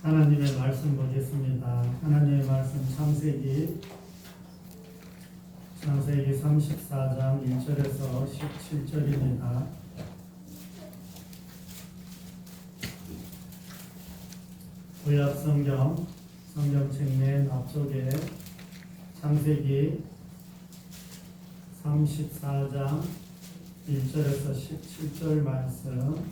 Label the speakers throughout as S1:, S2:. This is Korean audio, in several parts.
S1: 하나님의 말씀 보겠습니다. 하나님의 말씀 창세기 34장 1절에서 17절입니다. 구약 성경책 맨 앞쪽에 창세기 34장 1절에서 17절 말씀,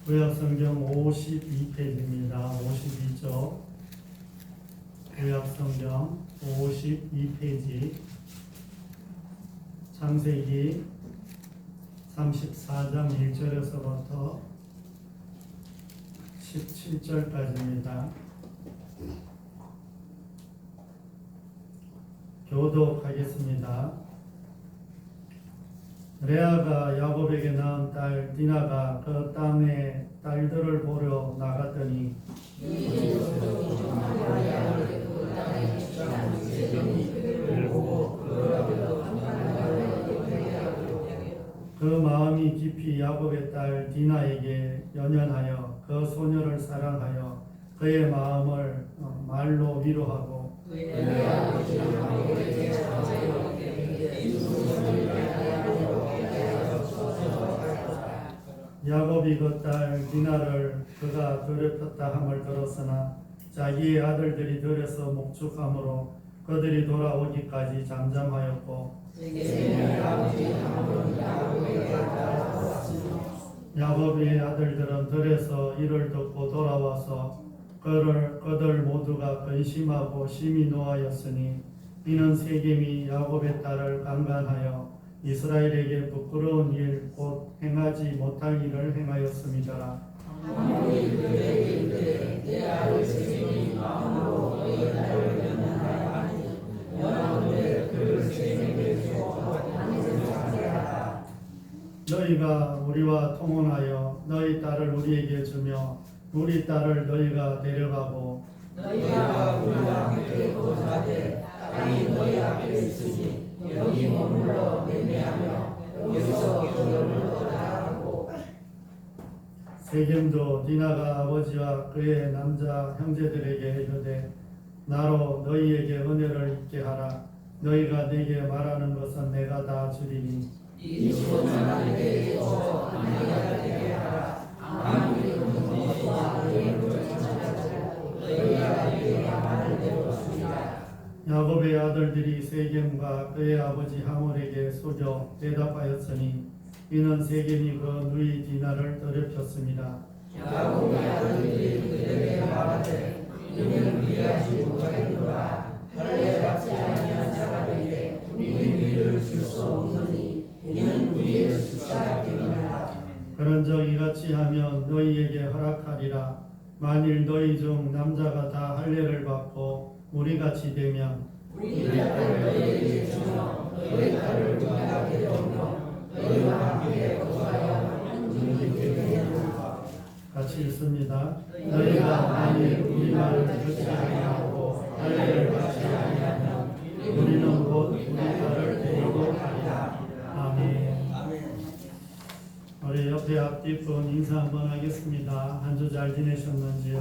S1: 구약성경 52페이지입니다. 52쪽 구약성경 52페이지 창세기 34장 1절에서부터 17절까지입니다. 교독하겠습니다. 레아가 야곱에게 낳은 딸 디나가 그 땅에 딸들을 보러 나갔더니 그 마음이 깊이 야곱의 딸 디나에게 연연하여 그 소녀를 사랑하여 그의 마음을 말로 위로하고 야곱이 그 딸 디나를 그가 더럽혔다 함을 들었으나 자기의 아들들이 들에서 목축함으로 그들이 돌아오기까지 잠잠하였고 야곱의 아들들은 들에서 이를 듣고 돌아와서 그들 모두가 근심하고 심히 노하였으니 이는 세겜이 야곱의 딸을 강간하여 이스라엘에게 부끄러운 일 곧 행하지 못할 일을 행하였음이더라. 아무리 그들에게 이르되 내 아들 세겜이 마음으로 너희 딸을 연연하였나니 너는 그를 세겜에게 주어 하라. 너희가 우리와 통혼하여 너희 딸을 우리에게 주며 우리 딸을 너희가 데려가고 너희가 우리와 함께 거주하되 땅이 너희 앞에 있으니 여기 머물러 매매하며 여기서 겨울을 떠나고 세겜도 디나가 아버지와 그의 남자 형제들에게 이르되 나로 너희에게 은혜를 있게 하라. 너희가 내게 말하는 것은 내가 다 주리니 이 집은 하나님께 줘 내가 되게 하라. 아무리 너희와 너희를 찾아도 너희가 내게 말을 들었습니다. 야곱의 아들들이 세겜과 그의 아버지 하몰에게 속여 대답하였으니 이는 세겜이 그 누이 디나를 더럽혔습니다. 야곱의 아들들이 그들에게 말하되 이는 위하지 못하리로라. 할례 받지 아니한 자가 되되 우리 위를 줄 수 없느니 이는 우리의 숫자가 되리라. 그런즉 이같이 하면 너희에게 허락하리라. 만일 너희 중 남자가 다 할례를 받고 우리같이 되면 우리 딸을 너희에게 주며 너희 딸을 우리가 데려오며 너희와 함께 거주하여 한중이 되리라. 같이 읽습니다. 너희가 만일 우리 말을 듣지 아니하고 할례를 받지 아니하면 우리는 곧 우리 딸을 데리고 가리라. 아멘. 우리 옆에 앞뒤분 인사 한번 하겠습니다. 한 주 잘 지내셨는지요?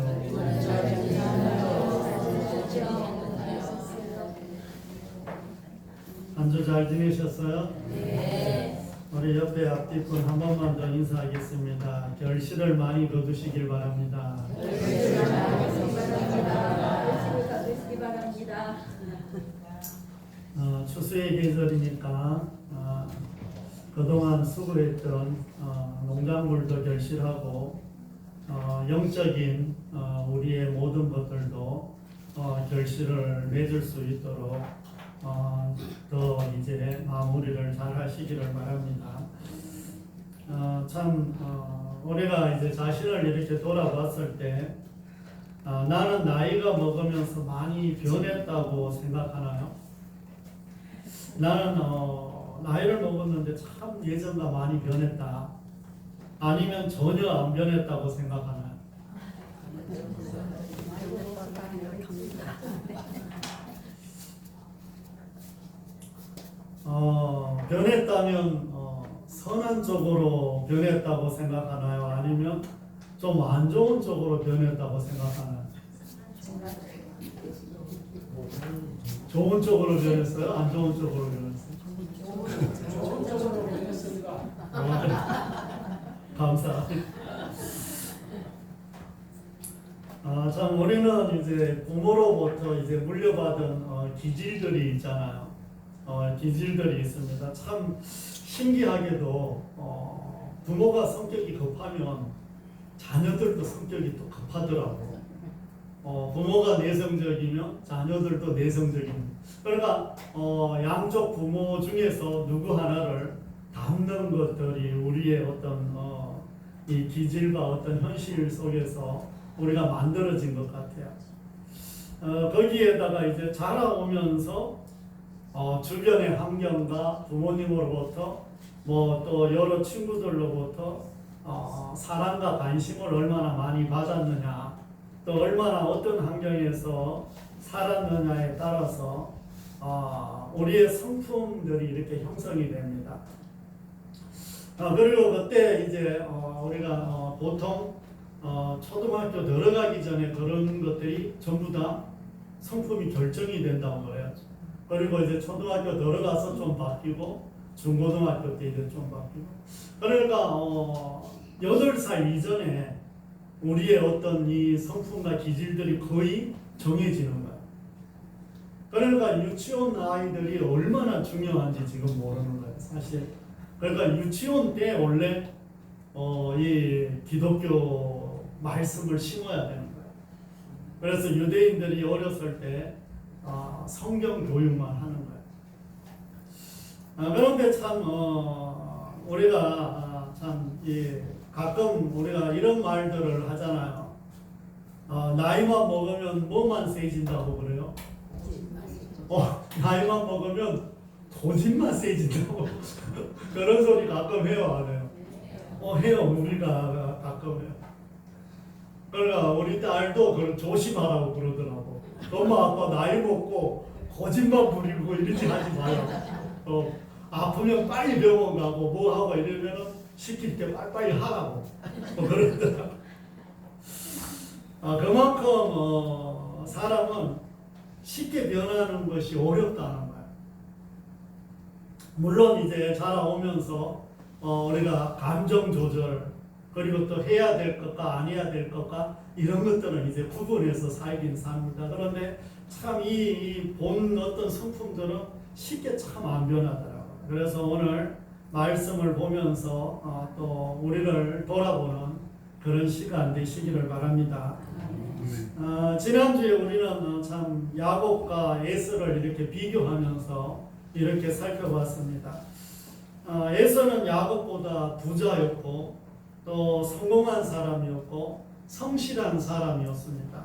S1: 한 주 잘 지내셨어요? 네. 우리 옆에 앞뒤분 한 번만 더 인사하겠습니다. 결실을 많이 거두시길 바랍니다. 결실을 많이 바랍니다. 추수의 계절이니까 그동안 수고했던 농작물도 결실하고 영적인 우리의 모든 것들도 결실을 맺을 수 있도록 더 이제 마무리를 잘 하시기를 바랍니다. 우리가 이제 자신을 이렇게 돌아봤을 때 나는 나이가 먹으면서 많이 변했다고 생각하나요? 나는 나이를 먹었는데 참 예전과 많이 변했다. 아니면 전혀 안 변했다고 생각하나요? 변했다면 선한 쪽으로 변했다고 생각하나요? 아니면 좀 안 좋은 쪽으로 변했다고 생각하는? 좋은 쪽으로 변했어요? 안 좋은 쪽으로 변했어요?
S2: 좋은 쪽으로 변했습니다.
S1: 감사합니다. 참 우리는 이제 부모로부터 이제 물려받은 기질들이 있잖아요. 기질들이 있습니다. 참 신기하게도 부모가 성격이 급하면 자녀들도 성격이 또 급하더라고. 부모가 내성적이면 자녀들도 내성적입니다. 그러니까 양쪽 부모 중에서 누구 하나를 담는 것들이 우리의 어떤 이 기질과 어떤 현실 속에서 우리가 만들어진 것 같아요. 거기에다가 이제 자라오면서 주변의 환경과 부모님으로부터 뭐 또 여러 친구들로부터 사랑과 관심을 얼마나 많이 받았느냐, 또 얼마나 어떤 환경에서 살았느냐에 따라서 우리의 성품들이 이렇게 형성이 됩니다. 그리고 그때 이제 우리가 보통 초등학교 들어가기 전에 그런 것들이 전부 다 성품이 결정이 된다고 그래요. 그리고 이제 초등학교 들어가서 좀 바뀌고 중고등학교 때 이제 좀 바뀌고, 그러니까 8살 이전에 우리의 어떤 이 성품과 기질들이 거의 정해지는 거예요. 그러니까 유치원 아이들이 얼마나 중요한지 지금 모르는 거예요, 사실. 그러니까 유치원 때 원래 이 기독교 말씀을 심어야 되는 거예요. 그래서 유대인들이 어렸을 때 성경 교육만 하는 거예요. 그런데 참 우리가 참 가끔 우리가 이런 말들을 하잖아요. 나이만 먹으면 뭐만 세진다고 그래요? 나이만 먹으면 고집만 세진다고 그런 소리 가끔 해요, 안 해요? 해요. 우리가 가끔 해요. 그러니까 우리 딸도 그걸 조심하라고 그러더라고. 엄마 아빠 나이 먹고 거짓말 부리고 이러지 하지 말라고. 아프면 빨리 병원 가고 뭐 하고 이러면 시킬 때 빨리 하라고 그러더라고. 그만큼 사람은 쉽게 변하는 것이 어렵다는 거예요. 물론 이제 자라오면서 우리가 감정 조절, 그리고 또 해야 될 것과 안 해야 될 것과 이런 것들은 이제 구분해서 살긴 삽니다. 그런데 참 이 본 어떤 성품들은 쉽게 참 안 변하더라고요. 그래서 오늘 말씀을 보면서 또 우리를 돌아보는 그런 시간 되시기를 바랍니다. 지난주에 우리는 참 야곱과 에서를 이렇게 비교하면서 이렇게 살펴봤습니다. 에서는 야곱보다 부자였고 또 성공한 사람이었고 성실한 사람이었습니다.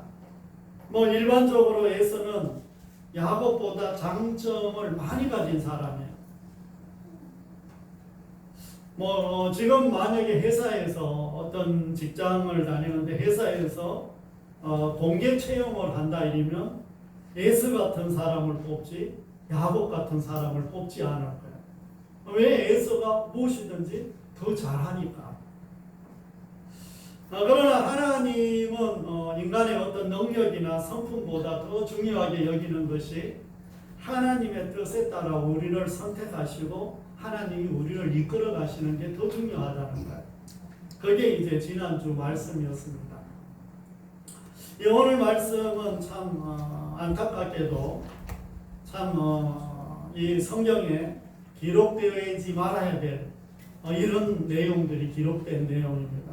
S1: 뭐 일반적으로 에서는 야곱보다 장점을 많이 가진 사람이에요. 뭐 지금 만약에 회사에서 어떤 직장을 다니는데 회사에서 공개 채용을 한다 이러면 에서 같은 사람을 뽑지 야곱 같은 사람을 뽑지 않을 거예요. 왜? 에서가 무엇이든지 더 잘하니까. 그러나 하나님은 인간의 어떤 능력이나 성품보다 더 중요하게 여기는 것이 하나님의 뜻에 따라 우리를 선택하시고 하나님이 우리를 이끌어 가시는 게 더 중요하다는 거예요. 그게 이제 지난주 말씀이었습니다. 오늘 말씀은 참 안타깝게도 참 이 성경에 기록되어 있지 말아야 될 이런 내용들이 기록된 내용입니다.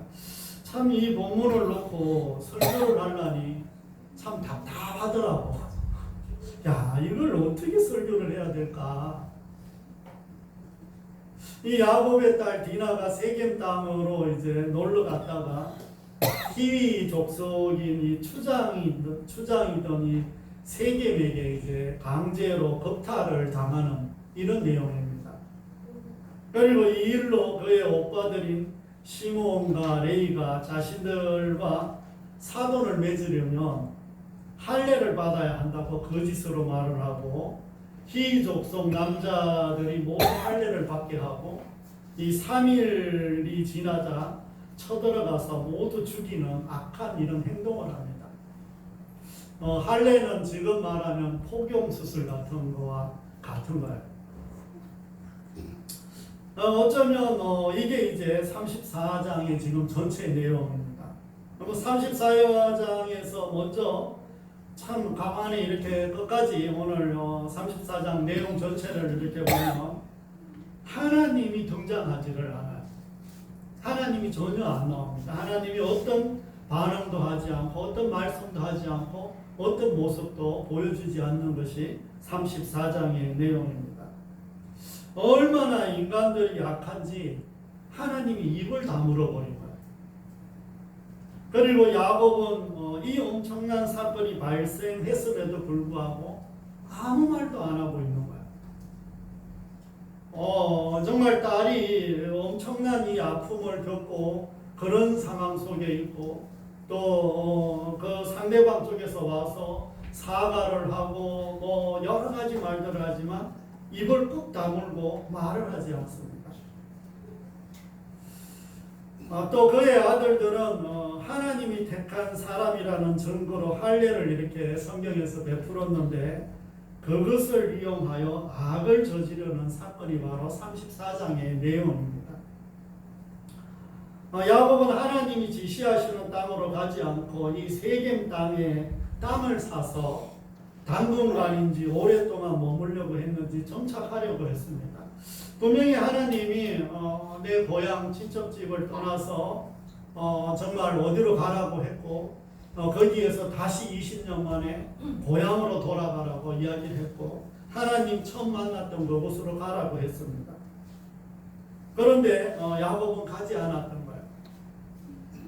S1: 참 이 본문을 놓고 설교를 하려니 참 답답하더라고. 야, 이걸 어떻게 설교를 해야 될까? 이 야곱의 딸 디나가 세겜 땅으로 이제 놀러 갔다가 히위 족속인 이 추장이던 이 세겜에게 이제 강제로 겁탈을 당하는 이런 내용입니다. 그리고 이 일로 그의 오빠들인 시몬과 레이가 자신들과 사돈을 맺으려면 할례를 받아야 한다고 거짓으로 말을 하고 히위 족속 남자들이 모두 할례를 받게 하고 이 3일이 지나자 쳐들어가서 모두 죽이는 악한 이런 행동을 합니다. 할례는 지금 말하면 포경수술 같은 거와 같은 거예요. 어쩌면 이게 이제 34장의 지금 전체 내용입니다. 34장에서 먼저 참 가만히 이렇게 끝까지 오늘 34장 내용 전체를 이렇게 보면 하나님이 등장하지를 않아요. 하나님이 전혀 안 나옵니다. 하나님이 어떤 반응도 하지 않고 어떤 말씀도 하지 않고 어떤 모습도 보여주지 않는 것이 34장의 내용입니다. 얼마나 인간들이 약한지 하나님이 입을 다물어버린 거예요. 그리고 야곱은 이 엄청난 사건이 발생했음에도 불구하고 아무 말도 안 하고 있는 거예요. 정말 딸이 엄청난 이 아픔을 겪고 그런 상황 속에 있고 또 그 상대방 쪽에서 와서 사과를 하고 뭐 여러 가지 말들을 하지만 입을 꾹 다물고 말을 하지 않습니다. 또 그의 아들들은 하나님이 택한 사람이라는 증거로 할례를 이렇게 성경에서 베풀었는데 그것을 이용하여 악을 저지르는 사건이 바로 34장의 내용입니다. 야곱은 하나님이 지시하시는 땅으로 가지 않고 이 세겜 땅에 땅을 사서 당분간인지 오랫동안 머물려고 했는지 정착하려고 했습니다. 분명히 하나님이 내 고향 친척집을 떠나서 정말 어디로 가라고 했고 거기에서 다시 20년 만에 고향으로 돌아가라고 이야기를 했고 하나님 처음 만났던 그곳으로 가라고 했습니다. 그런데 야곱은 가지 않았던 거예요.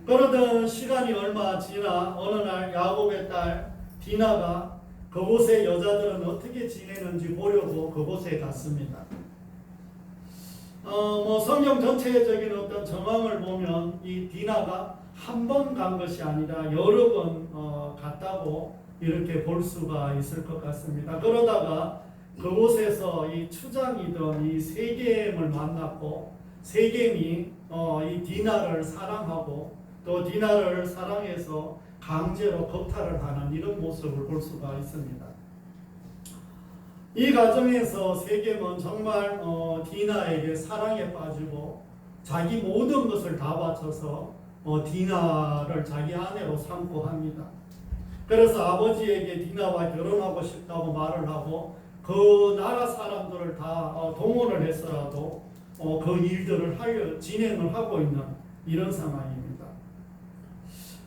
S1: 그러던 시간이 얼마 지나 어느 날 야곱의 딸 디나가 그곳의 여자들은 어떻게 지내는지 보려고 그곳에 갔습니다. 성경 전체적인 어떤 정황을 보면 이 디나가 한 번 간 것이 아니라 여러 번 갔다고 이렇게 볼 수가 있을 것 같습니다. 그러다가 그곳에서 이 추장이던 이 세겜을 만났고 세겜이 이 디나를 사랑하고 또 디나를 사랑해서 강제로 겁탈을 하는 이런 모습을 볼 수가 있습니다. 이 과정에서 세겜은 정말 디나에게 사랑에 빠지고 자기 모든 것을 다 바쳐서 디나를 자기 아내로 삼고 합니다. 그래서 아버지에게 디나와 결혼하고 싶다고 말을 하고 그 나라 사람들을 다 동원을 해서라도 그 일들을 진행을 하고 있는 이런 상황입니다.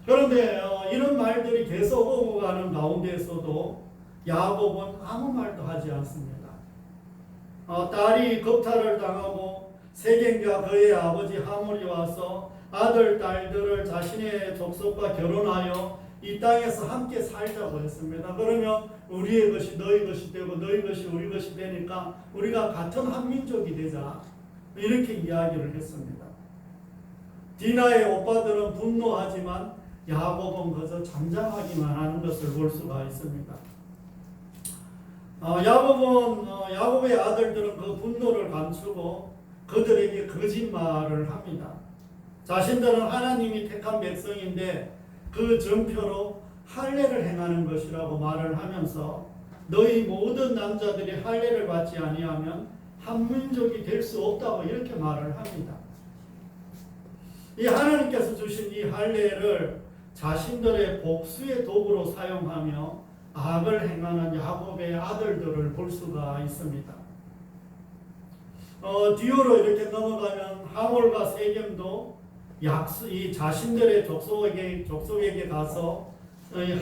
S1: 그런데 이런 말들이 계속 오고 가는 가운데에서도 야곱은 아무 말도 하지 않습니다. 딸이 겁탈을 당하고 세겜과 그의 아버지 하몰이 와서 아들, 딸들을 자신의 족속과 결혼하여 이 땅에서 함께 살자고 했습니다. 그러면 우리의 것이 너희 것이 되고 너희 것이 우리 것이 되니까 우리가 같은 한 민족이 되자 이렇게 이야기를 했습니다. 디나의 오빠들은 분노하지만 야곱은 그저 잠잠하기만 하는 것을 볼 수가 있습니다. 야곱의 아들들은 그 분노를 감추고 그들에게 거짓말을 합니다. 자신들은 하나님이 택한 백성인데 그 증표로 할례를 행하는 것이라고 말을 하면서 너희 모든 남자들이 할례를 받지 아니하면 한 민족이 될 수 없다고 이렇게 말을 합니다. 이 하나님께서 주신 이 할례를 자신들의 복수의 도구로 사용하며 악을 행하는 야곱의 아들들을 볼 수가 있습니다. 뒤로 이렇게 넘어가면 하몰과 세겜도 이 자신들의 족속에게 가서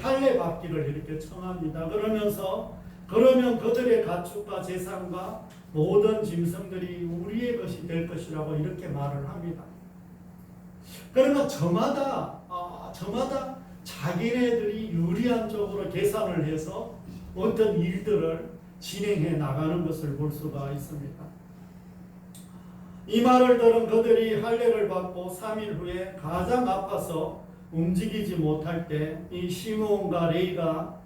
S1: 할례 받기를 이렇게 청합니다. 그러면 그들의 가축과 재산과 모든 짐승들이 우리의 것이 될 것이라고 이렇게 말을 합니다. 그러나 저마다 자기네들이 유리한 쪽으로 계산을 해서 어떤 일들을 진행해 나가는 것을 볼 수가 있습니다. 이 말을 들은 그들이 할례를 받고 3일 후에 가장 아파서 움직이지 못할 때 이 시므온과 레이가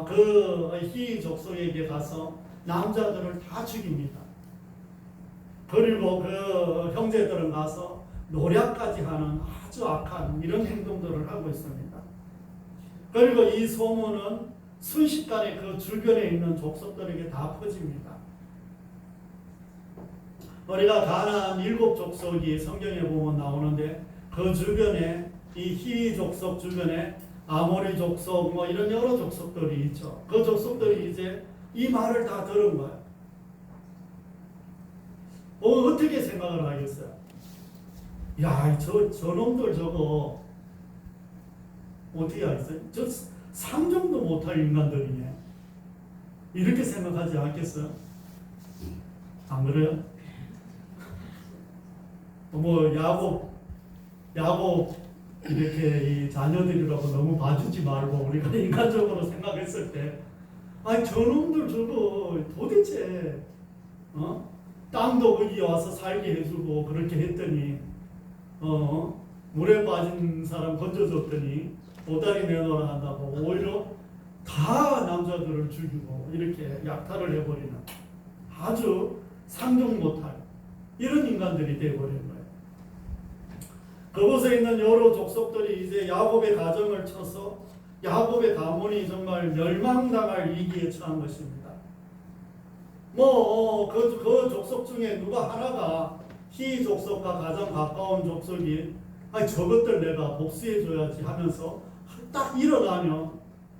S1: 그 히위 족속에게 가서 남자들을 다 죽입니다. 그리고 그 형제들은 가서 노략까지 하는 아주 악한 이런 행동들을 하고 있습니다. 그리고 이 소문은 순식간에 그 주변에 있는 족속들에게 다 퍼집니다. 우리가 가나안 7족속이 성경에 보면 나오는데 그 주변에 이 히위 족속 주변에 아모리 족속 뭐 이런 여러 족속들이 있죠. 그 족속들이 이제 이 말을 다 들은 거예요. 어떻게 생각을 하겠어요? 야, 저놈들 저거 어떻게 하겠어요? 저 상종도 못할 인간들이네. 이렇게 생각하지 않겠어요? 안 그래요? 뭐 야곱 이렇게 이 자녀들이라고 너무 봐주지 말고 우리가 인간적으로 생각했을 때, 아니 저놈들 저거 도대체 땅도 거기 와서 살게 해주고 그렇게 했더니 물에 빠진 사람 건져줬더니 보따리 내놓으라 한다고 오히려 다 남자들을 죽이고 이렇게 약탈을 해버리는 아주 상종 못할 이런 인간들이 되어버린 거예요. 그곳에 있는 여러 족속들이 이제 야곱의 가정을 쳐서 야곱의 가문이 정말 멸망당할 위기에 처한 것입니다. 그 족속 중에 누가 하나가 히 족속과 가장 가까운 족속이 아니 저것들 내가 복수해줘야지 하면서 딱 일어나면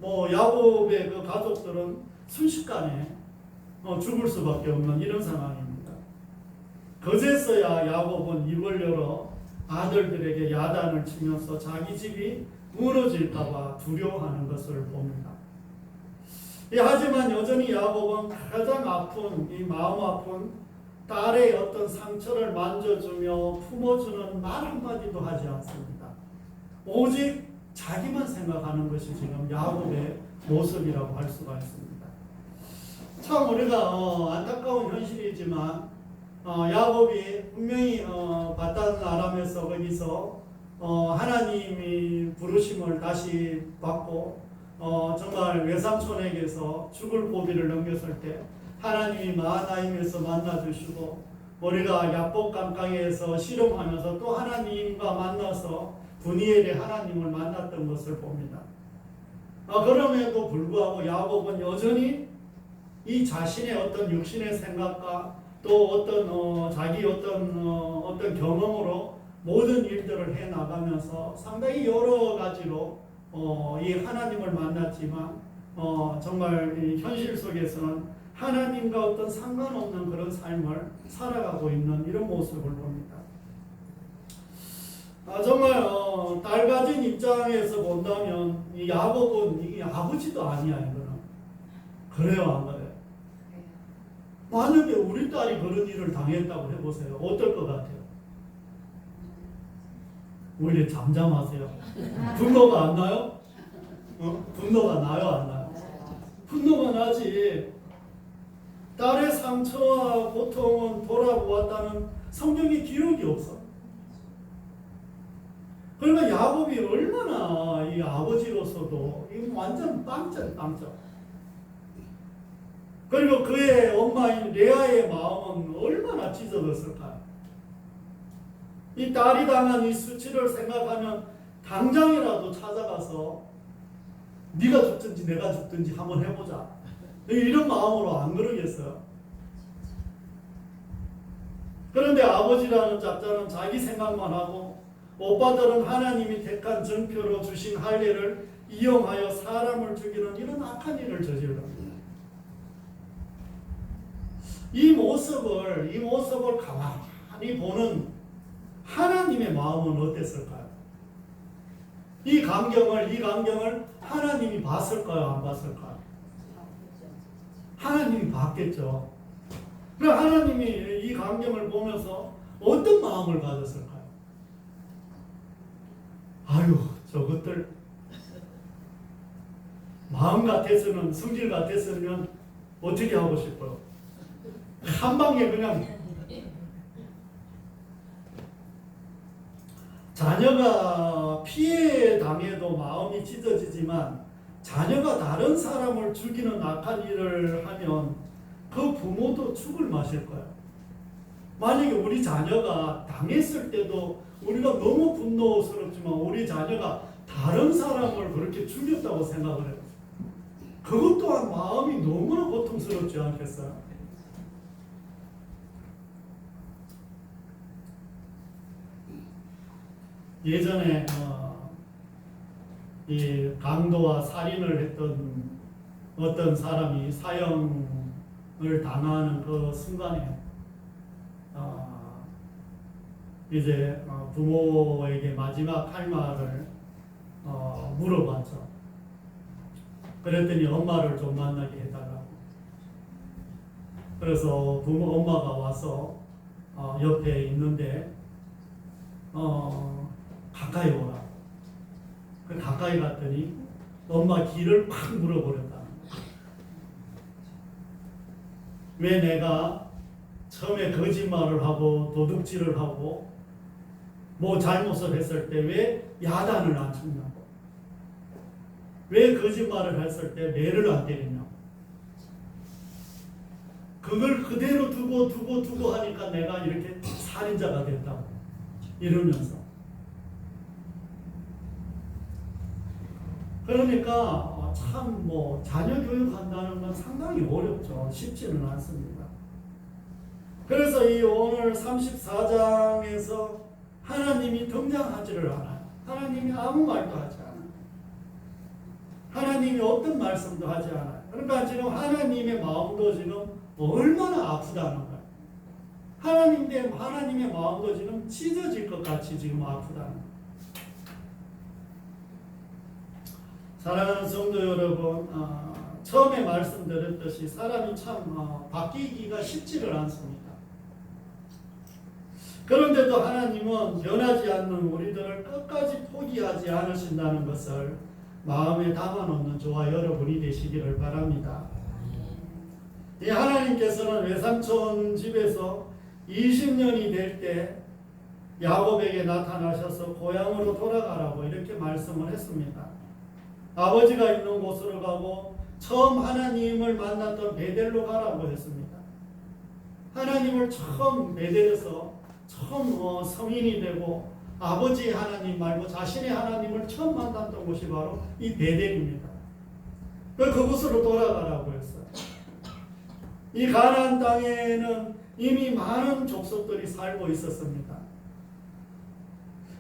S1: 야곱의 그 가족들은 순식간에 죽을 수밖에 없는 이런 상황입니다. 그제서야 야곱은 입을 열어 아들들에게 야단을 치면서 자기 집이 무너질까봐 두려워하는 것을 봅니다. 하지만 여전히 야곱은 가장 아픈 이 마음 아픈 딸의 어떤 상처를 만져주며 품어주는 말 한마디도 하지 않습니다. 오직 자기만 생각하는 것이 지금 야곱의 모습이라고 할 수가 있습니다. 참 우리가 안타까운 현실이지만 야곱이 분명히 바단 아람에서 거기서 하나님이 부르심을 다시 받고 정말 외삼촌에게서 죽을 고비를 넘겼을 때 하나님이 마하나임에서 만나주시고 우리가 야복 강가에서 씨름하면서 또 하나님과 만나서 분이엘의 하나님을 만났던 것을 봅니다. 그럼에도 불구하고 야곱은 여전히 이 자신의 어떤 육신의 생각과 또 어떤 자기 어떤 경험으로 모든 일들을 해 나가면서 상당히 여러 가지로 이 하나님을 만났지만 정말 이 현실 속에서는 하나님과 어떤 상관없는 그런 삶을 살아가고 있는 이런 모습을 봅니다. 정말 딸 가진 입장에서 본다면 이 야곱은 이게 아버지도 아니야 이거는. 그래요 안 그래요? 만약에 우리 딸이 그런 일을 당했다고 해보세요. 어떨 것 같아요? 오히려 잠잠하세요. 분노가 안 나요? 분노가 나요 안 나요? 분노가 나지. 딸의 상처와 고통은 돌아보았다는 성경의 기록이 없어. 그러니까 야곱이 얼마나 이 아버지로서도 완전 빵점. 그리고 그의 엄마인 레아의 마음은 얼마나 찢어졌을까요? 이 딸이 당한 이 수치를 생각하면 당장이라도 찾아가서 네가 죽든지 내가 죽든지 한번 해보자. 이런 마음으로 안 그러겠어요? 그런데 아버지라는 자자는 자기 생각만 하고 오빠들은 하나님이 택한 증표로 주신 할례를 이용하여 사람을 죽이는 이런 악한 일을 저질릅니다. 이 모습을 가만히 보는 하나님의 마음은 어땠을까요? 이 광경을 하나님이 봤을까요? 안 봤을까요? 하나님이 봤겠죠. 그럼 하나님이 이 광경을 보면서 어떤 마음을 가졌을까요? 아유, 저것들 마음 같았으면, 성질 같았으면 어떻게 하고 싶어요? 한 방에 그냥 자녀가 피해 당해도 마음이 찢어지지만 자녀가 다른 사람을 죽이는 악한 일을 하면 그 부모도 죽을 맛일 거예요. 만약에 우리 자녀가 당했을 때도 우리가 너무 분노스럽지만 우리 자녀가 다른 사람을 그렇게 죽였다고 생각을 해요. 그것 또한 마음이 너무나 고통스럽지 않겠어요? 예전에 이 강도와 살인을 했던 어떤 사람이 사형을 당하는 그 순간에 이제 부모에게 마지막 할 말을 물어봤죠. 그랬더니 엄마를 좀 만나게 해달라고. 그래서 엄마가 와서 옆에 있는데 가까이 오라. 그 가까이 갔더니 엄마 길을 팍 물어버렸다. 왜 내가 처음에 거짓말을 하고 도둑질을 하고 뭐 잘못을 했을 때 왜 야단을 안 쳤냐고. 왜 거짓말을 했을 때 매를 안 때리냐고. 그걸 그대로 두고 하니까 내가 이렇게 살인자가 됐다고 이러면서. 그러니까 참 뭐 자녀 교육한다는 건 상당히 어렵죠. 쉽지는 않습니다. 그래서 이 오늘 34장에서 하나님이 등장하지를 않아요. 하나님이 아무 말도 하지 않아요. 하나님이 어떤 말씀도 하지 않아요. 그러니까 지금 하나님의 마음도 지금 얼마나 아프다는 거예요. 하나님의 마음도 지금 찢어질 것 같이 지금 아프다는 거예요. 사랑하는 성도 여러분, 처음에 말씀드렸듯이 사람이 참 바뀌기가 쉽지를 않습니다. 그런데도 하나님은 변하지 않는 우리들을 끝까지 포기하지 않으신다는 것을 마음에 담아놓는 저와 여러분이 되시기를 바랍니다. 이 하나님께서는 외삼촌 집에서 20년이 될 때 야곱에게 나타나셔서 고향으로 돌아가라고 이렇게 말씀을 했습니다. 아버지가 있는 곳으로 가고 처음 하나님을 만났던 베델로 가라고 했습니다. 하나님을 처음 베델에서 처음 성인이 되고 아버지의 하나님 말고 자신의 하나님을 처음 만났던 곳이 바로 이 베델입니다. 그곳으로 돌아가라고 했어요. 이 가나안 땅에는 이미 많은 족속들이 살고 있었습니다.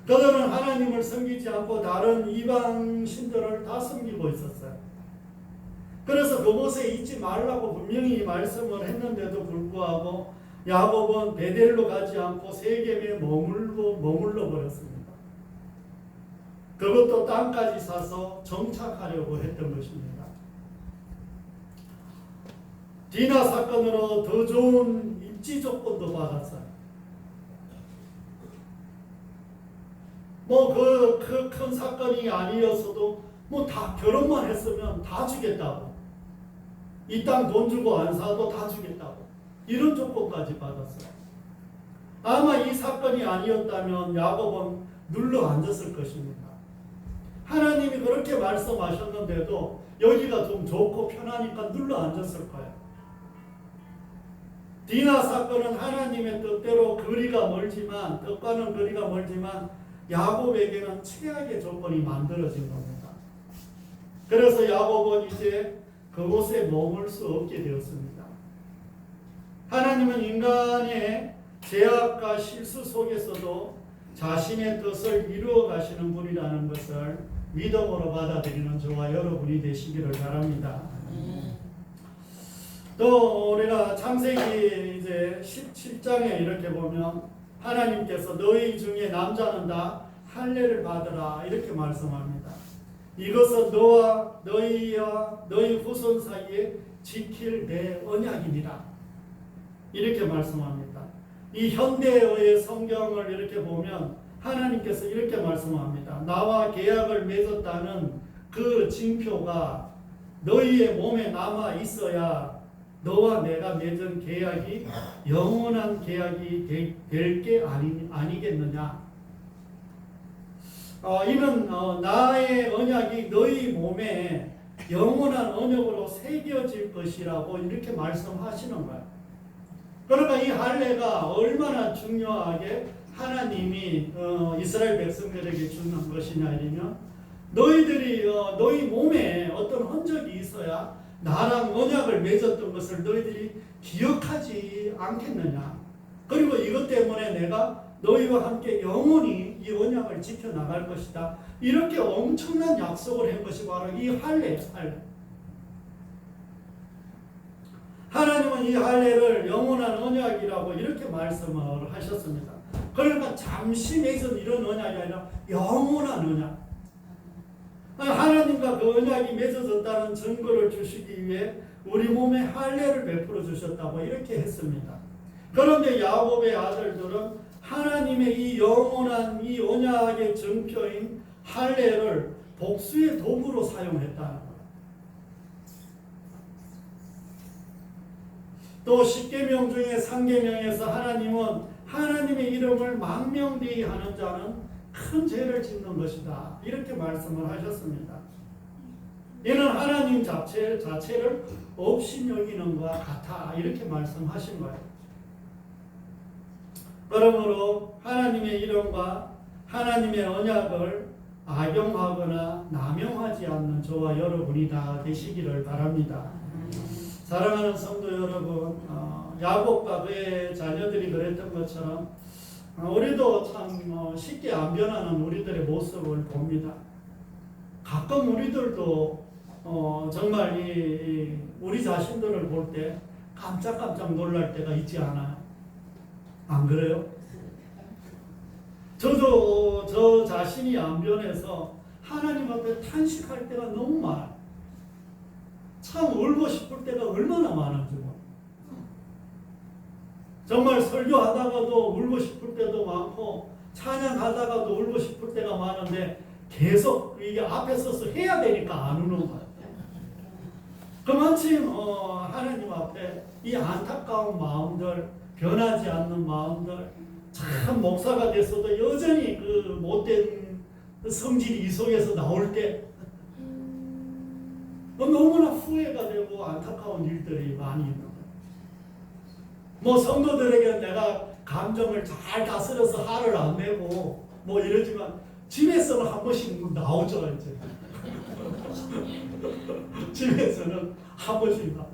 S1: 그들은 하나님을 섬기지 않고 다른 이방 신들을 다 섬기고 있었어요. 그래서 그곳에 있지 말라고 분명히 말씀을 했는데도 불구하고 야곱은 베델로 가지 않고 세겜에 머물러 버렸습니다. 그것도 땅까지 사서 정착하려고 했던 것입니다. 디나 사건으로 더 좋은 입지 조건도 받았어요. 뭐 그 큰 사건이 아니었어도 뭐 다 결혼만 했으면 다 주겠다고. 이 땅 돈 주고 안 사도 다 주겠다고. 이런 조건까지 받았어요. 아마 이 사건이 아니었다면 야곱은 눌러 앉았을 것입니다. 하나님이 그렇게 말씀하셨는데도 여기가 좀 좋고 편하니까 눌러 앉았을 거예요. 디나 사건은 하나님의 뜻대로 뜻과는 거리가 멀지만 야곱에게는 최악의 조건이 만들어진 겁니다. 그래서 야곱은 이제 그곳에 머물 수 없게 되었습니다. 하나님은 인간의 죄악과 실수 속에서도 자신의 뜻을 이루어 가시는 분이라는 것을 믿음으로 받아들이는 저와 여러분이 되시기를 바랍니다. 또 우리가 창세기 이제 17장에 이렇게 보면 하나님께서 너희 중에 남자는 다 할례를 받으라 이렇게 말씀합니다. 이것은 너와 너희 후손 사이에 지킬 내 언약이니라 이렇게 말씀합니다. 이 현대의 성경을 이렇게 보면 하나님께서 이렇게 말씀합니다. 나와 계약을 맺었다는 그 징표가 너희의 몸에 남아 있어야 너와 내가 맺은 계약이 영원한 계약이 될 게 아니겠느냐. 이는 나의 언약이 너희 몸에 영원한 언약으로 새겨질 것이라고 이렇게 말씀하시는 거예요. 그러니까 이 할례가 얼마나 중요하게 하나님이 이스라엘 백성들에게 주는 것이냐 이러면 너희들이 너희 몸에 어떤 흔적이 있어야 나랑 언약을 맺었던 것을 너희들이 기억하지 않겠느냐. 그리고 이것 때문에 내가 너희와 함께 영원히 이 언약을 지켜나갈 것이다. 이렇게 엄청난 약속을 한 것이 바로 이 할례. 하나님은 이 할례를 영원한 언약이라고 이렇게 말씀을 하셨습니다. 그러니까 잠시 맺은 이런 언약이 아니라 영원한 언약. 하나님과 그 언약이 맺어졌다는 증거를 주시기 위해 우리 몸에 할례를 베풀어 주셨다고 이렇게 했습니다. 그런데 야곱의 아들들은 하나님의 이 영원한 이 언약의 증표인 할례를 복수의 도구로 사용했다는 거예요. 또 10계명 중에 3계명에서 하나님은 하나님의 이름을 망명되이 하는 자는 큰 죄를 짓는 것이다. 이렇게 말씀을 하셨습니다. 이는 하나님 자체를 없이 여기는 것과 같아. 이렇게 말씀하신 거예요. 그러므로 하나님의 이름과 하나님의 언약을 악용하거나 남용하지 않는 저와 여러분이 다 되시기를 바랍니다. 사랑하는 성도 여러분, 야곱과 그의 자녀들이 그랬던 것처럼 우리도 참 쉽게 안 변하는 우리들의 모습을 봅니다. 가끔 우리들도 정말 우리 자신들을 볼 때 깜짝깜짝 놀랄 때가 있지 않아요? 안 그래요? 저도 저 자신이 안 변해서 하나님 앞에 탄식할 때가 너무 많아요. 참 울고 싶을 때가 얼마나 많은지 몰라요. 정말 설교하다가도 울고 싶을 때도 많고 찬양하다가도 울고 싶을 때가 많은데 계속 이게 앞에 서서 해야 되니까 안 우는 거예요. 그만큼 하나님 앞에 이 안타까운 마음들, 변하지 않는 마음들, 참 목사가 됐어도 여전히 그 못된 성질이 이 속에서 나올 때 너무나 후회가 되고 안타까운 일들이 많이 있는 거예요. 뭐 성도들에게 내가 감정을 잘 다스려서 화를 안 내고 뭐 이러지만 집에서는 한 번씩 나오죠. 이제 집에서는 한 번씩 나.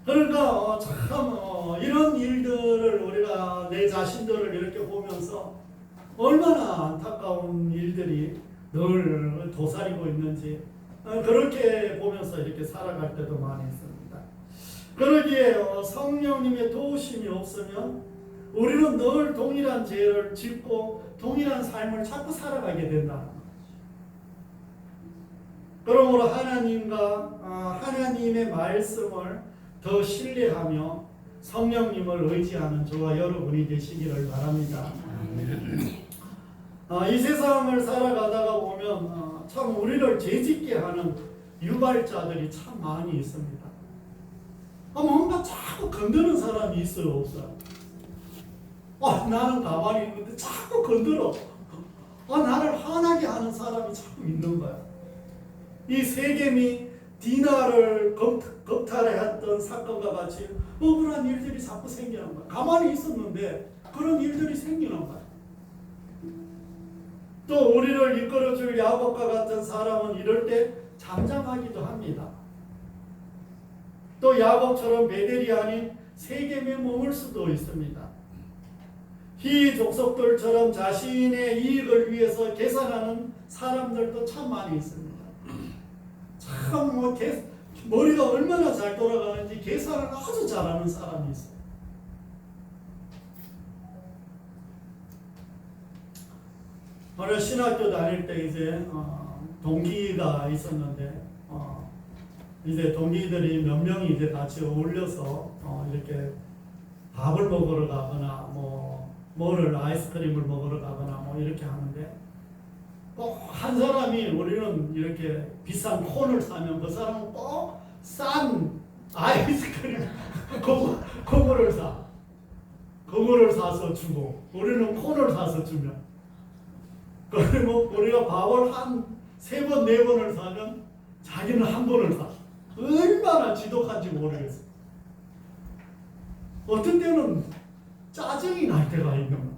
S1: 그러니까 참 이런 일들을 우리가 내 자신들을 이렇게 보면서 얼마나 안타까운 일들이 늘 도사리고 있는지 그렇게 보면서 이렇게 살아갈 때도 많이 있습니다. 그러기에 성령님의 도우심이 없으면 우리는 늘 동일한 죄를 짓고 동일한 삶을 자꾸 살아가게 된다는 거죠. 그러므로 하나님과 하나님의 말씀을 더 신뢰하며 성령님을 의지하는 저와 여러분이 되시기를 바랍니다. 이 세상을 살아가다가 보면 참 우리를 죄짓게 하는 유발자들이 참 많이 있습니다. 뭔가 자꾸 건드는 사람이 있어요, 없어요? 나는 가만히 있는데 자꾸 건드려. 나를 화나게 하는 사람이 자꾸 있는 거야. 이 세겜이 디나를 겁탈했던 사건과 같이 억울한 일들이 자꾸 생기는 거야. 가만히 있었는데 그런 일들이 생기는 거야. 또 우리를 이끌어줄 야곱과 같은 사람은 이럴 때 잠잠하기도 합니다. 또 야곱처럼 베델이 아닌 세겜에 머물 수도 있습니다. 히 족속들처럼 자신의 이익을 위해서 계산하는 사람들도 참 많이 있습니다. 참 머리가 얼마나 잘 돌아가는지 계산을 아주 잘하는 사람이 있어요. 어느 신학교 다닐 때 이제 동기가 있었는데 이제 동기들이 몇 명이 이제 같이 어울려서 이렇게 밥을 먹으러 가거나 뭐를 아이스크림을 먹으러 가거나 뭐 이렇게 하는데 꼭 한 사람이 우리는 이렇게 비싼 콘을 사면 그 사람은 꼭 싼 아이스크림 그거를 사. 그거를 사서 주고 우리는 콘을 사서 주면 그리고 우리가 밥을 한 3번, 4번을 사면 자기는 한 번을 사. 얼마나 지독한지 모르겠어. 어떤 때는 짜증이 날 때가 있는 거야.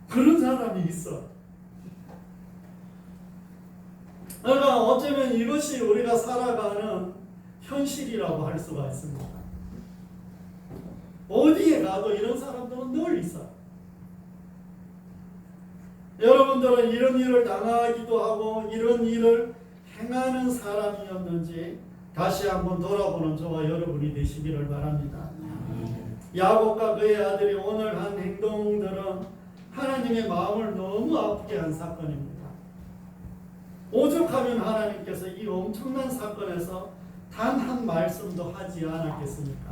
S1: 그런 사람이 있어. 그러니까 어쩌면 이것이 우리가 살아가는 현실이라고 할 수가 있습니다. 어디에 가도 이런 사람들은 늘 있어. 여러분들은 이런 일을 당하기도 하고 이런 일을 행하는 사람이었는지 다시 한번 돌아보는 저와 여러분이 되시기를 바랍니다. 야곱과 그의 아들이 오늘 한 행동들은 하나님의 마음을 너무 아프게 한 사건입니다. 오죽하면 하나님께서 이 엄청난 사건에서 단 한 말씀도 하지 않았겠습니까?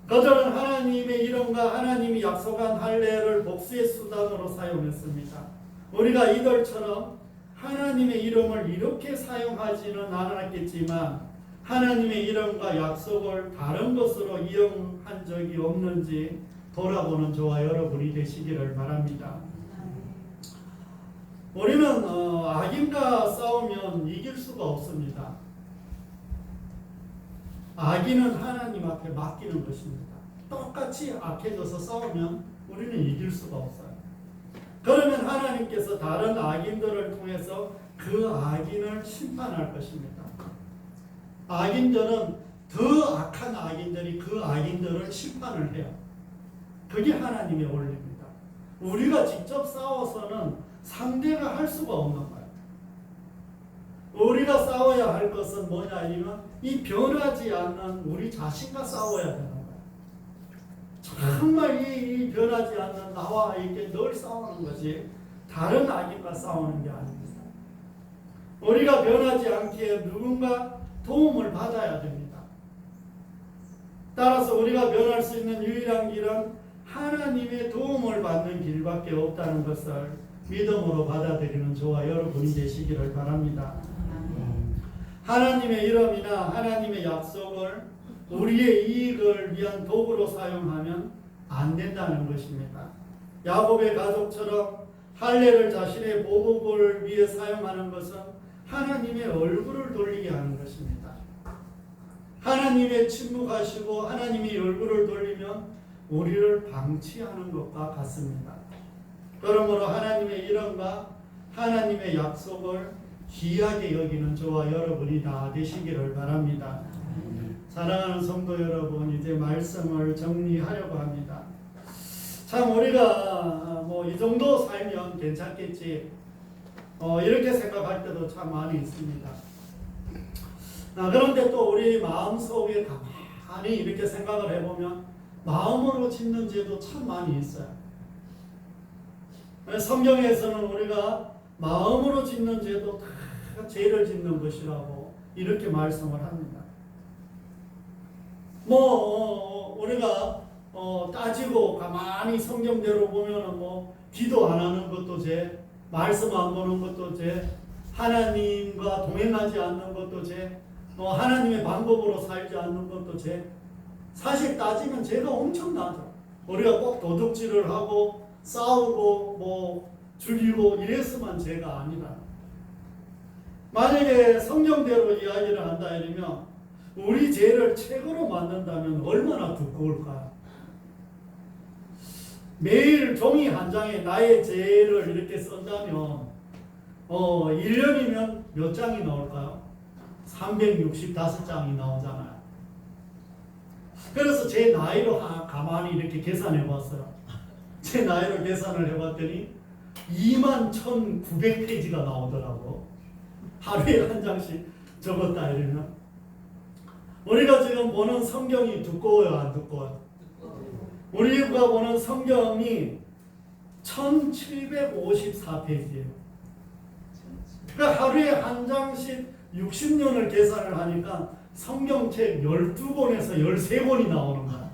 S1: 그들은 하나님의 이름과 하나님이 약속한 할례를 복수의 수단으로 사용했습니다. 우리가 이들처럼 하나님의 이름을 이렇게 사용하지는 않았겠지만 하나님의 이름과 약속을 다른 것으로 이용한 적이 없는지 돌아보는 저와 여러분이 되시기를 바랍니다. 우리는 악인과 싸우면 이길 수가 없습니다. 악인은 하나님 앞에 맡기는 것입니다. 똑같이 악해져서 싸우면 우리는 이길 수가 없어요. 그러면 하나님께서 다른 악인들을 통해서 그 악인을 심판할 것입니다. 악인들은 더 악한 악인들이 그 악인들을 심판을 해요. 그게 하나님의 원리입니다. 우리가 직접 싸워서는 상대가 할 수가 없는 거예요. 우리가 싸워야 할 것은 뭐냐 하면 이 변하지 않는 우리 자신과 싸워야 되는 거예요. 정말 이 변하지 않는 나와 이렇게 늘 싸우는 것이 다른 악인과 싸우는 게 아닙니다. 우리가 변하지 않기에 누군가 도움을 받아야 됩니다. 따라서 우리가 변할 수 있는 유일한 길은 하나님의 도움을 받는 길밖에 없다는 것을 믿음으로 받아들이는 저와 여러분이 되시기를 바랍니다. 하나님의 이름이나 하나님의 약속을 우리의 이익을 위한 도구로 사용하면 안 된다는 것입니다. 야곱의 가족처럼 할례를 자신의 보복을 위해 사용하는 것은 하나님의 얼굴을 돌리게 하는 것입니다. 하나님의 침묵하시고 하나님이 얼굴을 돌리면 우리를 방치하는 것과 같습니다. 그러므로 하나님의 이름과 하나님의 약속을 귀하게 여기는 저와 여러분이 다 되시기를 바랍니다. 사랑하는 성도 여러분, 이제 말씀을 정리하려고 합니다. 참 우리가 뭐 이 정도 살면 괜찮겠지 이렇게 생각할 때도 참 많이 있습니다. 그런데 또 우리 마음속에 가만히 이렇게 생각을 해보면 마음으로 짓는 죄도 참 많이 있어요. 성경에서는 우리가 마음으로 짓는 죄도 다 죄를 짓는 것이라고 이렇게 말씀을 합니다. 우리가 따지고 가만히 성경대로 보면은 기도 안 하는 것도 죄, 말씀 안 보는 것도 죄, 하나님과 동행하지 않는 것도 죄, 하나님의 방법으로 살지 않는 것도 죄. 사실 따지면 죄가 엄청나죠. 우리가 꼭 도둑질을 하고 싸우고 죽이고 이랬으면 죄가 아니라, 만약에 성경대로 이야기를 한다 이러면 우리 죄를 책으로 만든다면 얼마나 두꺼울까요? 매일 종이 한 장에 나의 죄를 이렇게 쓴다면 1년이면 몇 장이 나올까요? 365장이 나오잖아요. 그래서 제 나이로 가만히 이렇게 계산해 봤어요. 제 나이로 계산을 해봤더니 21,900페이지가 나오더라고. 하루에 한 장씩 적었다 이러면. 우리가 지금 보는 성경이 두꺼워요, 안 두꺼워요? 우리가 보는 성경이 1754페이지예요. 그러니까 하루에 한 장씩 60년을 계산을 하니까 성경책 12권에서 13권이 나오는 거야.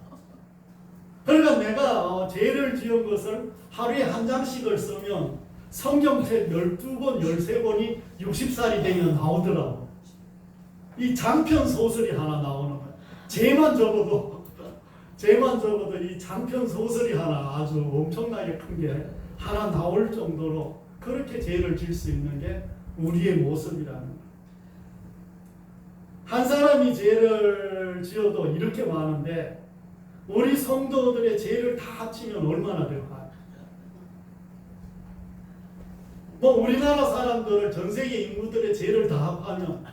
S1: 그러니까 내가 죄를 지은 것을 하루에 한 장씩을 쓰면 성경책 12권, 13권이 60살이 되면 나오더라고. 이 장편 소설이 하나 나오는 거야. 죄만 적어도 이 장편 소설이 하나 아주 엄청나게 큰 게 하나 나올 정도로 그렇게 죄를 질 수 있는 게 우리의 모습이라는 거야. 한 사람이 죄를 지어도 이렇게 많은데 우리 성도들의 죄를 다 합치면 얼마나 될까요? 뭐 우리나라 사람들을 전 세계 인구들의 죄를 다 합하면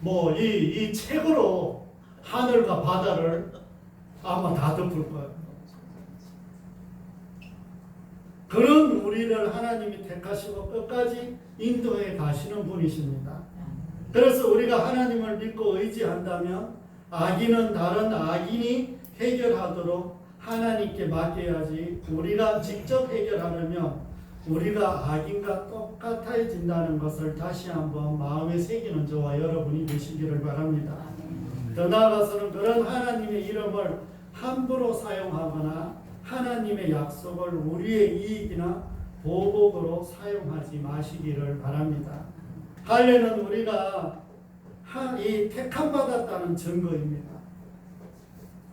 S1: 뭐 이 책으로 하늘과 바다를 아마 다 덮을 거예요. 그런 우리를 하나님이 택하시고 끝까지 인도해 가시는 분이십니다. 그래서 우리가 하나님을 믿고 의지한다면 악인은 다른 악인이 해결하도록 하나님께 맡겨야지, 우리가 직접 해결하려면 우리가 악인과 똑같아진다는 것을 다시 한번 마음에 새기는 저와 여러분이 되시기를 바랍니다. 더 나아가서는 그런 하나님의 이름을 함부로 사용하거나 하나님의 약속을 우리의 이익이나 보복으로 사용하지 마시기를 바랍니다. 할례는 우리가 이 택함 받았다는 증거입니다.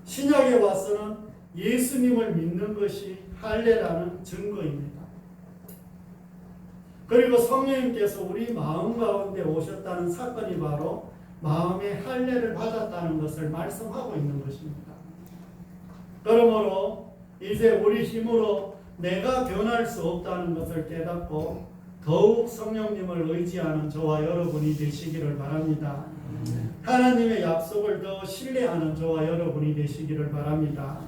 S1: 신약에 와서는 예수님을 믿는 것이 할례라는 증거입니다. 그리고 성령님께서 우리 마음 가운데 오셨다는 사건이 바로 마음의 할례를 받았다는 것을 말씀하고 있는 것입니다. 그러므로 이제 우리 힘으로 내가 변할 수 없다는 것을 깨닫고 더욱 성령님을 의지하는 저와 여러분이 되시기를 바랍니다. 하나님의 약속을 더 신뢰하는 저와 여러분이 되시기를 바랍니다.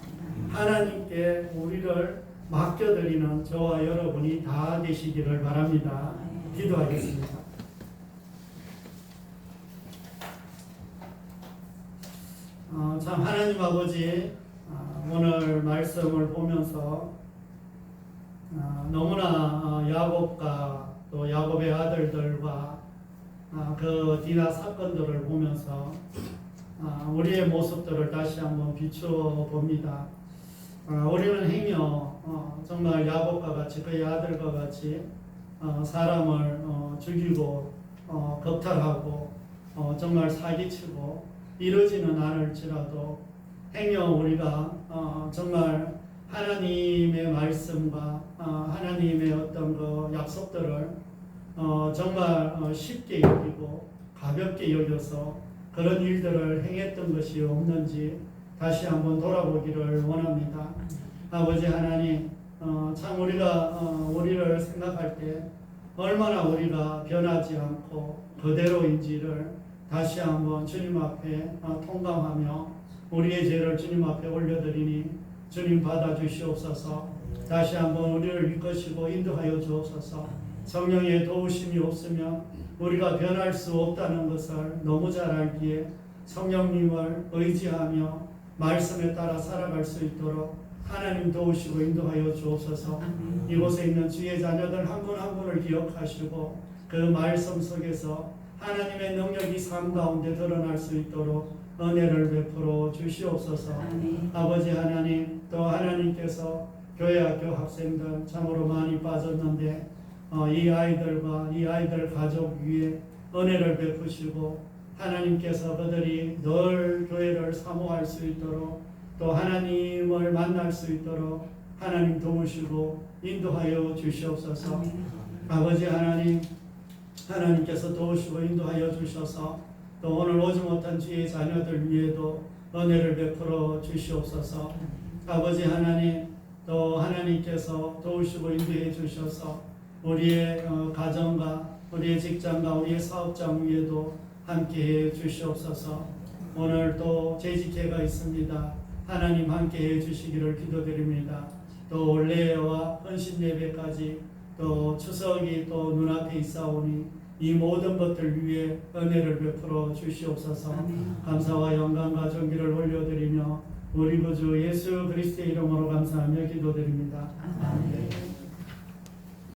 S1: 하나님께 우리를 맡겨드리는 저와 여러분이 다 되시기를 바랍니다. 기도하겠습니다. 참 하나님 아버지, 오늘 말씀을 보면서 너무나 야곱과 또 야곱의 아들들과 그 디나 사건들을 보면서 우리의 모습들을 다시 한번 비추어 봅니다. 우리는 행여 정말 야곱과 같이 그의 아들과 같이 사람을 죽이고 겁탈하고 정말 사기치고 이러지는 않을지라도 행여 우리가 정말 하나님의 말씀과 하나님의 어떤 그 약속들을 정말 쉽게 여기고 가볍게 여겨서 그런 일들을 행했던 것이 없는지 다시 한번 돌아보기를 원합니다. 아버지 하나님, 참 우리가 우리를 생각할 때 얼마나 우리가 변하지 않고 그대로인지를 다시 한번 주님 앞에 통감하며 우리의 죄를 주님 앞에 올려드리니 주님 받아주시옵소서. 다시 한번 우리를 이끄시고 인도하여 주옵소서. 성령의 도우심이 없으면 우리가 변할 수 없다는 것을 너무 잘 알기에 성령님을 의지하며 말씀에 따라 살아갈 수 있도록 하나님 도우시고 인도하여 주옵소서. 이곳에 있는 주의 자녀들 한 분 한 분을 기억하시고 그 말씀 속에서 하나님의 능력이 삶 가운데 드러날 수 있도록 은혜를 베풀어 주시옵소서. 아버지 하나님, 또 하나님께서 교회 학교 학생들 참으로 많이 빠졌는데 이 아이들과 이 아이들 가족 위에 은혜를 베푸시고 하나님께서 그들이 늘 교회를 사모할 수 있도록 또 하나님을 만날 수 있도록 하나님 도우시고 인도하여 주시옵소서. 아버지 하나님, 하나님께서 도우시고 인도하여 주셔서 또 오늘 오지 못한 주의 자녀들 위에도 은혜를 베풀어 주시옵소서. 아버지 하나님, 또 하나님께서 도우시고 인도해 주셔서 우리의 가정과 우리의 직장과 우리의 사업장 위에도 함께해 주시옵소서. 오늘 또 재직회가 있습니다. 하나님 함께해 주시기를 기도드립니다. 또 올레와 헌신 예배까지 또 추석이 또 눈앞에 있사오니 이 모든 것들 위에 은혜를 베풀어 주시옵소서. 감사와 영광과 존귀를 올려드리며 우리 구주 예수 그리스도의 이름으로 감사하며 기도드립니다. 아멘.